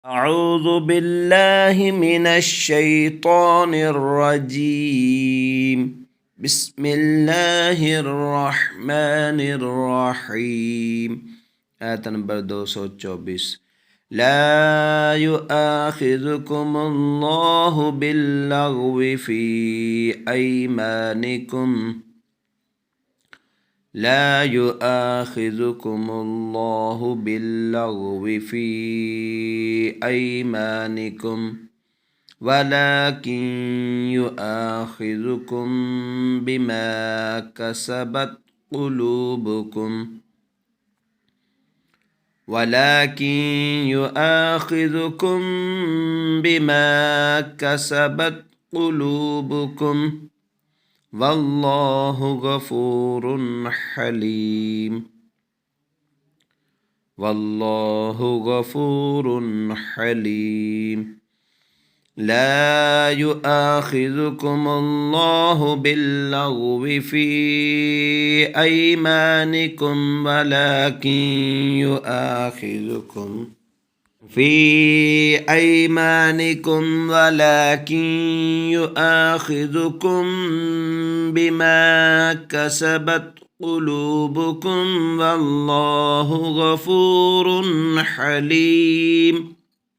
أعوذ بالله من الشيطان الرجيم. بسم الله الرحمن الرحيم. آية نمبر 224. لا يؤاخذكم الله باللغو في أيمانكم لا يؤاخذكم الله باللغو في أيمانكم ولكن يؤاخذكم بما كسبت قلوبكم والله غفور حليم. والله غفور حليم. لا يؤاخذكم الله باللغو في أيمانكم ولكن يؤاخذكم بما كسبت قلوبكم والله غفور حليم.